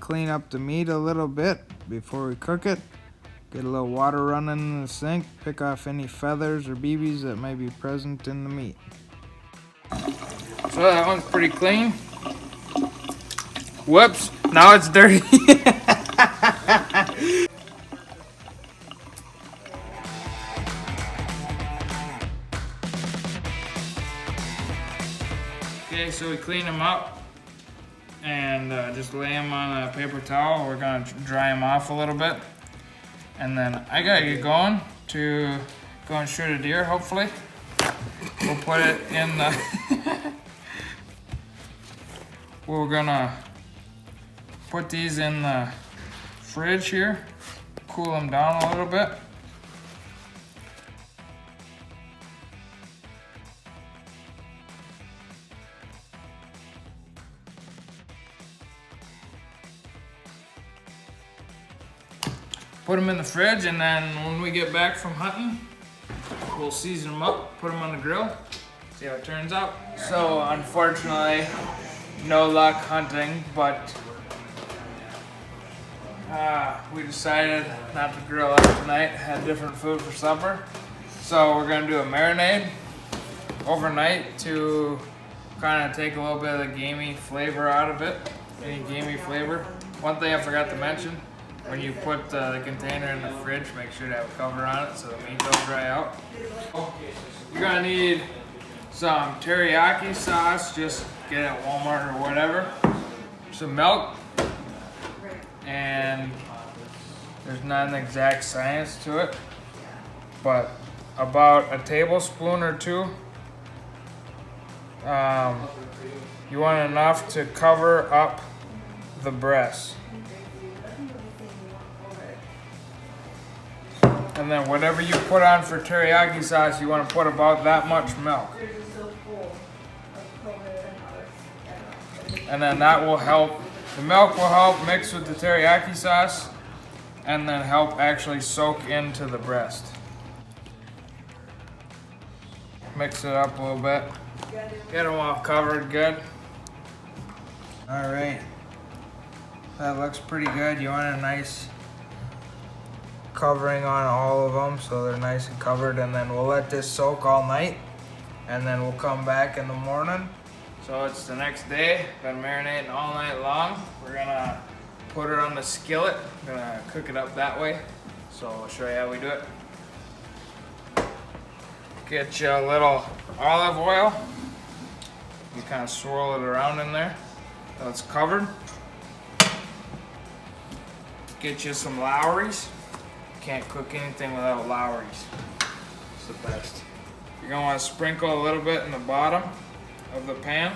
clean up the meat a little bit before we cook it. Get a little water running in the sink. Pick off any feathers or BBs that may be present in the meat. So that one's pretty clean. Whoops, now it's dirty. Okay, so we clean them up and just lay them on a paper towel. We're gonna dry them off a little bit. And then I got you going to go and shoot a deer, hopefully. We'll put it in the... We're gonna put these in the fridge here, cool them down a little bit. Put them in the fridge, and then when we get back from hunting, we'll season them up, put them on the grill, see how it turns out. So unfortunately, no luck hunting, but we decided not to grill out tonight, had different food for supper. So we're gonna do a marinade overnight to kind of take a little bit of the gamey flavor out of it, any gamey flavor. One thing I forgot to mention, when you put the container in the fridge, make sure to have a cover on it so the meat don't dry out. You're gonna need some teriyaki sauce, just get it at Walmart or whatever. Some milk, and there's not an exact science to it, but about a tablespoon or two. You want enough to cover up the breast. And then whatever you put on for teriyaki sauce, you want to put about that much milk. And then that will help, the milk will help mix with the teriyaki sauce and then help actually soak into the breast. Mix it up a little bit. Get them all covered good. All right, that looks pretty good. You want a nice covering on all of them so they're nice and covered, and then we'll let this soak all night and then we'll come back in the morning. So it's the next day, been marinating all night long. We're gonna put it on the skillet, gonna cook it up that way. So I'll show you how we do it. Get you a little olive oil. You kind of swirl it around in there so it's covered. Get you some Lowry's. Can't cook anything without Lowry's. It's the best. You're gonna want to sprinkle a little bit in the bottom of the pan.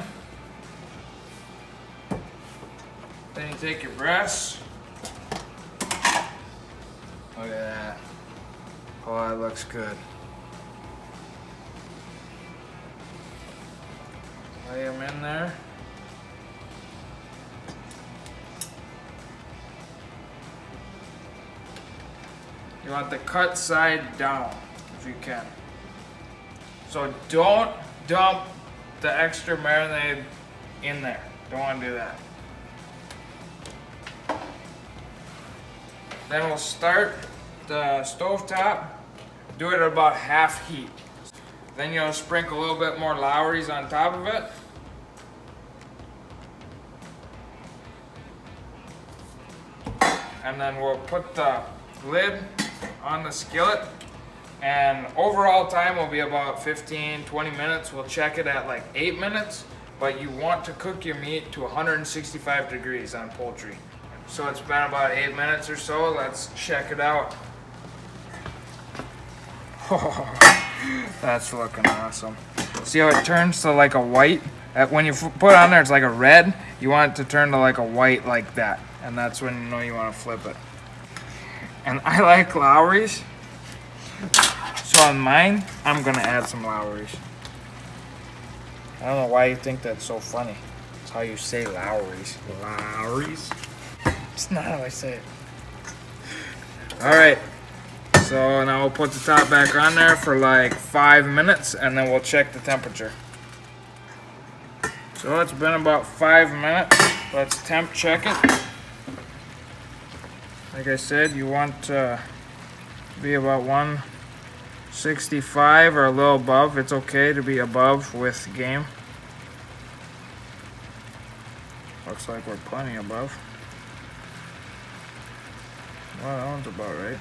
Then you take your breast. Look at that. Oh, that looks good. Lay them in there. You want the cut side down, if you can. So don't dump the extra marinade in there. Don't want to do that. Then we'll start the stovetop. Do it at about half heat. Then you'll sprinkle a little bit more Lowry's on top of it. And then we'll put the lid on the skillet, and overall time will be about 15-20 minutes. We'll check it at like 8 minutes, but you want to cook your meat to 165 degrees on poultry. So it's been about 8 minutes or so. Let's check it out. Oh, that's looking awesome. See how it turns to like a white? When you put it on there, it's like a red. You want it to turn to like a white like that, and that's when you know you want to flip it. And I like Lowry's, so on mine, I'm gonna add some Lowry's. I don't know why you think that's so funny. It's how you say Lowry's. Lowry's? It's not how I say it. All right, so now we'll put the top back on there for like 5 minutes, and then we'll check the temperature. So it's been about 5 minutes. Let's temp check it. Like I said, you want to be about 165 or a little above. It's okay to be above with game. Looks like we're plenty above. Well, that one's about right.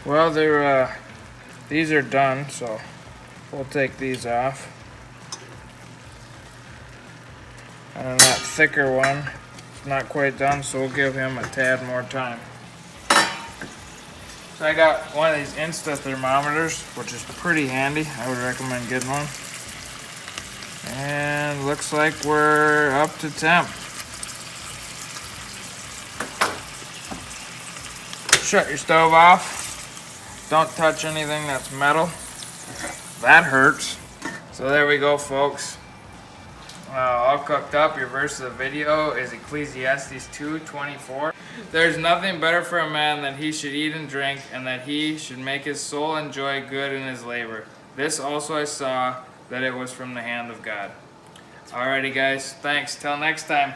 Well, these are done, so we'll take these off. And then that thicker one is not quite done, so we'll give him a tad more time. So I got one of these Insta thermometers, which is pretty handy. I would recommend getting one. And looks like we're up to temp. Shut your stove off. Don't touch anything that's metal. That hurts. So there we go, folks. All cooked up. Your verse of the video is Ecclesiastes 2:24. There's nothing better for a man than he should eat and drink, and that he should make his soul enjoy good in his labor. This also I saw, that it was from the hand of God. Alrighty guys, thanks. Till next time.